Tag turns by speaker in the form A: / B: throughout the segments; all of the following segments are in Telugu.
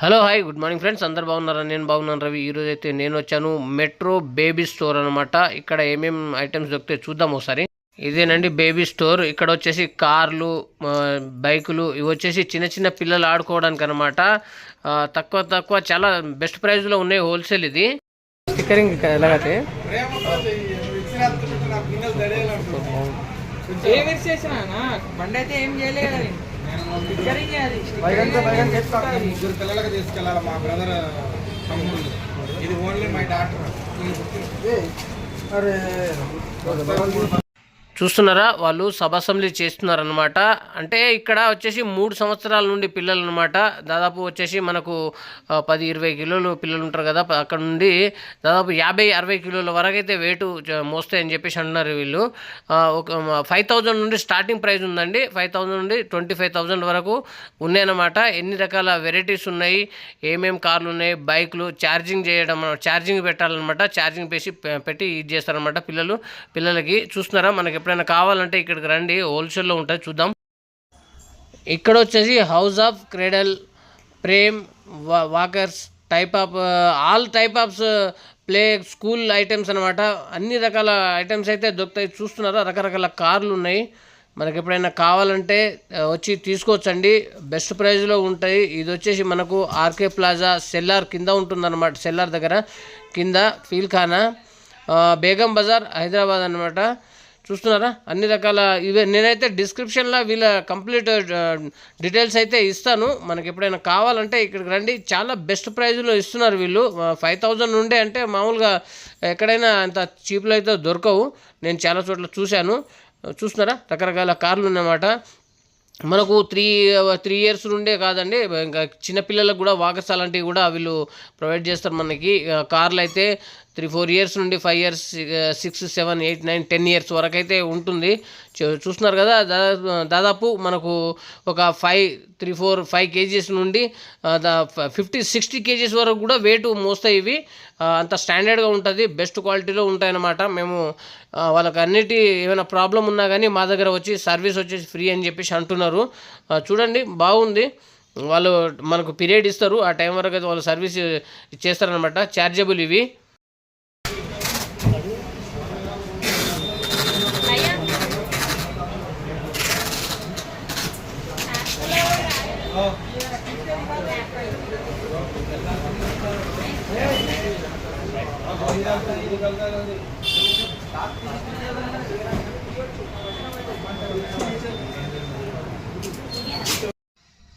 A: Hello hi good morning friends, అందరు బాగున్నారా? నేను బాగున్నాను రవి. ఈరోజు అయితే నేను వచ్చాను మెట్రో బేబీ స్టోర్ అనమాట. ఇక్కడ ఏమేమి ఐటమ్స్ దొరుకుతాయి చూద్దాం ఒకసారి. ఇదేనండి బేబీ స్టోర్. ఇక్కడ వచ్చేసి కార్లు, బైకులు ఇవి వచ్చేసి చిన్న చిన్న పిల్లలు ఆడుకోవడానికి అనమాట. తక్కువ తక్కువ చాలా బెస్ట్ ప్రైస్లో ఉన్నాయి. హోల్సేల్ ఇది. స్టిక్కరింగ్ ఎలాగైతే
B: బండి అయితే ఏం చేయలేదు.
C: ముగ్గురు పిల్లలకి తీసుకెళ్ళాలి. మా బ్రదర్ తమ్ముళ్ళు. ఇది ఓన్లీ మై డాటర్.
A: చూస్తున్నారా, వాళ్ళు సబ్ అసెంబ్లీ చేస్తున్నారనమాట. అంటే ఇక్కడ వచ్చేసి 3 సంవత్సరాల నుండి పిల్లలు అనమాట. దాదాపు వచ్చేసి మనకు 10-20 కిలోలు పిల్లలు ఉంటారు కదా, అక్కడ నుండి దాదాపు 50-60 కిలోల వరకు అయితే వెయిట్ మోస్తాయని చెప్పేసి అంటున్నారు వీళ్ళు. ఒక 5,000 నుండి స్టార్టింగ్ ప్రైస్ ఉందండి. 5,000 నుండి 25,000 వరకు ఉన్నాయన్నమాట. ఎన్ని రకాల వెరైటీస్ ఉన్నాయి, ఏమేమి కార్లు ఉన్నాయి, బైకులు, ఛార్జింగ్ పెట్టాలన్నమాట. ఛార్జింగ్ పెట్టి ఇది చేస్తారనమాట పిల్లలకి. చూస్తున్నారా, మనకి ఎప్పుడైనా కావాలంటే ఇక్కడికి రండి, హోల్సేల్లో ఉంటుంది. చూద్దాం. ఇక్కడ వచ్చేసి house of cradle, pram, walkers, all type of play school items అనమాట. అన్ని రకాల ఐటమ్స్ అయితే దొరుకుతాయి. చూస్తున్నారా, రకరకాల కార్లు ఉన్నాయి. మనకి ఎప్పుడైనా కావాలంటే వచ్చి తీసుకోవచ్చండి. బెస్ట్ ప్రైస్లో ఉంటాయి. ఇది వచ్చేసి మనకు ఆర్కే ప్లాజా సెల్లార్ కింద ఉంటుందన్నమాట. సెల్లార్ దగ్గర కింద ఫీల్ఖానా, బేగం బజార్, హైదరాబాద్ అనమాట. చూస్తున్నారా, అన్ని రకాల ఇవే. నేనైతే డిస్క్రిప్షన్లో వీళ్ళ కంప్లీట్ డీటెయిల్స్ అయితే ఇస్తాను. మనకి ఎప్పుడైనా కావాలంటే ఇక్కడికి రండి. చాలా బెస్ట్ ప్రైజ్లో ఇస్తున్నారు వీళ్ళు. 5,000 నుండే అంటే మామూలుగా ఎక్కడైనా అంత చీప్లో అయితే దొరకవు. నేను చాలా చోట్ల చూశాను. చూస్తున్నారా, రకరకాల కార్లు ఉన్నమాట. మనకు 3 ఇయర్స్ నుండే కాదండి, ఇంకా చిన్నపిల్లలకు కూడా వాకర్స్ అలాంటివి కూడా వీళ్ళు ప్రొవైడ్ చేస్తారు మనకి. కార్లు అయితే 3-4 ఇయర్స్ నుండి 5 ఇయర్స్, 6, 7, 8, 9, 10 ఇయర్స్ వరకు అయితే ఉంటుంది. చూస్తున్నారు కదా, దాదాపు మనకు ఒక 5 కేజీస్ నుండి 50-60 కేజీస్ వరకు కూడా వెయిట్ మోస్తాయి ఇవి. అంత స్టాండర్డ్గా ఉంటుంది, బెస్ట్ క్వాలిటీలో ఉంటాయన్నమాట. మేము వాళ్ళకి అన్నిటి ఏమైనా ప్రాబ్లం ఉన్నా కానీ మా దగ్గర వచ్చి సర్వీస్ వచ్చేసి ఫ్రీ అని చెప్పేసి అంటున్నారు. చూడండి, బాగుంది. వాళ్ళు మనకు పీరియడ్ ఇస్తారు, ఆ టైం వరకు అయితే వాళ్ళు సర్వీస్ చేస్తారనమాట. ఛార్జబుల్ ఇవి.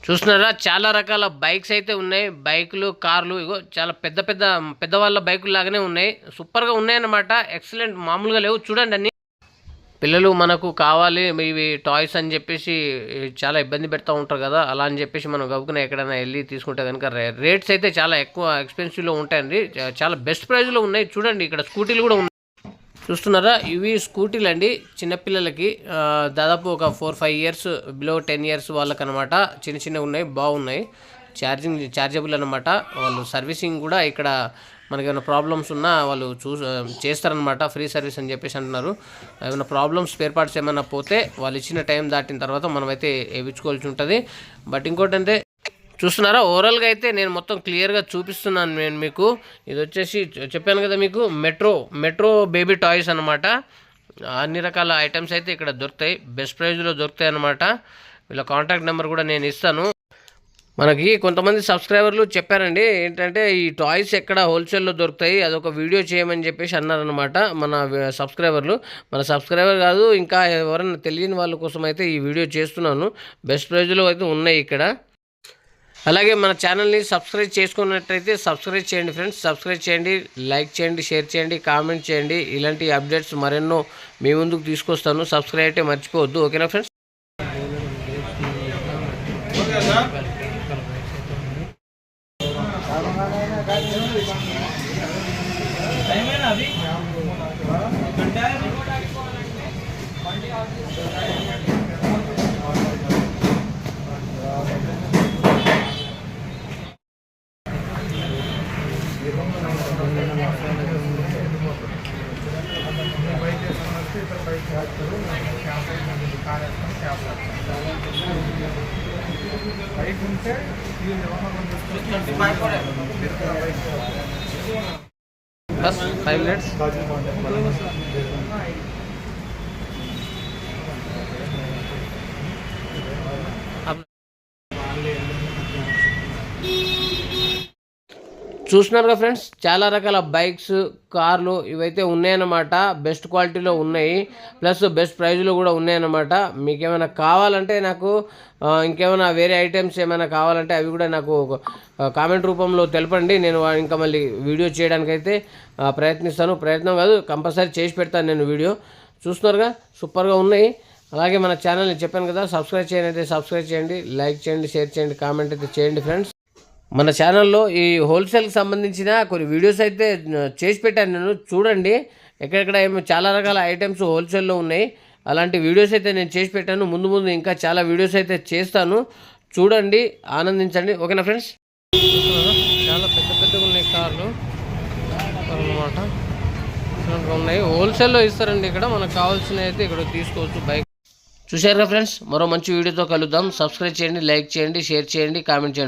A: చూస్తున్నారా, చాలా రకాల బైక్స్ అయితే ఉన్నాయి. బైకులు, కార్లు, ఇగో చాలా పెద్దవాళ్ళ బైకులు లాగానే ఉన్నాయి. సూపర్గా ఉన్నాయన్నమాట. ఎక్సలెంట్, మామూలుగా లేవు. చూడండి, అన్ని పిల్లలు మనకు కావాలి ఇవి టాయ్స్ అని చెప్పేసి చాలా ఇబ్బంది పెడతా ఉంటారు కదా, అలా అని చెప్పేసి మనం గబుకున ఎక్కడైనా వెళ్ళి తీసుకుంటే కనుక రేట్స్ అయితే చాలా ఎక్స్పెన్సివ్లో ఉంటాయండి. చాలా బెస్ట్ ప్రైస్లో ఉన్నాయి. చూడండి, ఇక్కడ స్కూటీలు కూడా ఉన్నాయి. చూస్తున్నారా, ఇవి స్కూటీలు అండి చిన్నపిల్లలకి. దాదాపు ఒక 4-5 ఇయర్స్, బిలో 10 ఇయర్స్ వాళ్ళకనమాట. చిన్నగా ఉన్నాయి, బాగున్నాయి. ఛార్జబుల్ అనమాట. వాళ్ళు సర్వీసింగ్ కూడా ఇక్కడ మనకి ఏమైనా ప్రాబ్లమ్స్ ఉన్నా వాళ్ళు చేస్తారనమాట. ఫ్రీ సర్వీస్ అని చెప్పేసి అంటున్నారు. ఏమైనా ప్రాబ్లమ్స్, స్పేర్ పార్ట్స్ ఏమైనా పోతే వాళ్ళు ఇచ్చిన టైం దాటిన తర్వాత మనమైతే వేయించుకోవాల్సి ఉంటుంది. బట్ ఇంకోటి అంటే చూస్తున్నారా, ఓవరాల్గా అయితే నేను మొత్తం క్లియర్గా చూపిస్తున్నాను నేను మీకు. ఇది వచ్చేసి చెప్పాను కదా మీకు, మెట్రో బేబీ టాయ్స్ అనమాట. అన్ని రకాల ఐటమ్స్ అయితే ఇక్కడ దొరుకుతాయి, బెస్ట్ ప్రైజ్లో దొరుకుతాయి అనమాట. వీళ్ళ కాంటాక్ట్ నెంబర్ కూడా నేను ఇస్తాను. మనకి కొంతమంది సబ్స్క్రైబర్లు చెప్పారండి, ఏంటంటే ఈ టాయ్స్ ఎక్కడ హోల్సేల్లో దొరుకుతాయి, అదొక వీడియో చేయమని చెప్పేసి అన్నారనమాట మన సబ్స్క్రైబర్ కాదు, ఇంకా ఎవరైనా తెలియని వాళ్ళ కోసం అయితే ఈ వీడియో చేస్తున్నాను. బెస్ట్ ప్రైజ్లో అయితే ఉన్నాయి ఇక్కడ. అలాగే మన ఛానల్ని సబ్స్క్రైబ్ చేసుకున్నట్టయితే సబ్స్క్రైబ్ చేయండి ఫ్రెండ్స్. సబ్స్క్రైబ్ చేయండి, లైక్ చేయండి, షేర్ చేయండి, కామెంట్ చేయండి. ఇలాంటి అప్డేట్స్ మరెన్నో మీ ముందుకు తీసుకొస్తాను. సబ్స్క్రైబ్ అయితే మర్చిపోవద్దు. ఓకేనా ఫ్రెండ్స్?
C: బైక్ ఉంటే
A: బస్ 5 మినిట్స్. చూస్తున్నారుగా ఫ్రెండ్స్, చాలా రకాల బైక్స్, కార్లు ఇవైతే ఉన్నాయన్నమాట. బెస్ట్ క్వాలిటీలో ఉన్నాయి, ప్లస్ బెస్ట్ ప్రైజ్లో కూడా ఉన్నాయన్నమాట. మీకు ఏమైనా కావాలంటే నాకు ఇంకేమైనా వేరే ఐటమ్స్ ఏమైనా కావాలంటే అవి కూడా నాకు కామెంట్ రూపంలో తెలపండి. నేను ఇంకా మళ్ళీ వీడియో చేయడానికైతే ప్రయత్నిస్తాను. ప్రయత్నం కాదు, కంపల్సరీ చేసి పెడతాను నేను వీడియో. చూస్తున్నారుగా, సూపర్గా ఉన్నాయి. అలాగే మన ఛానల్ని చెప్పాను కదా, సబ్స్క్రైబ్ చేయండి అయితే సబ్స్క్రైబ్ చేయండి, లైక్ చేయండి, షేర్ చేయండి, కామెంట్ అయితే చేయండి ఫ్రెండ్స్. మన ఛానల్లో ఈ హోల్సేల్కి సంబంధించిన కొన్ని వీడియోస్ అయితే చేసి పెట్టాను నేను, చూడండి. ఎక్కడెక్కడ ఏమో చాలా రకాల ఐటమ్స్ హోల్సేల్లో ఉన్నాయి. అలాంటి వీడియోస్ అయితే నేను చేసి పెట్టాను. ముందు ముందు ఇంకా చాలా వీడియోస్ అయితే చేస్తాను, చూడండి, ఆనందించండి. ఓకేనా ఫ్రెండ్స్? చాలా పెద్ద పెద్దగా ఉన్నాయి కార్లు అన్నమాట. ఉన్నాయి, హోల్సేల్లో ఇస్తారండి ఇక్కడ. మనకు కావాల్సినవి అయితే ఇక్కడ తీసుకోవచ్చు. బైక్ చూశారుగా ఫ్రెండ్స్, మరో మంచి వీడియోతో కలుద్దాం. సబ్స్క్రైబ్ చేయండి, లైక్ చేయండి, షేర్ చేయండి, కామెంట్ చేయండి.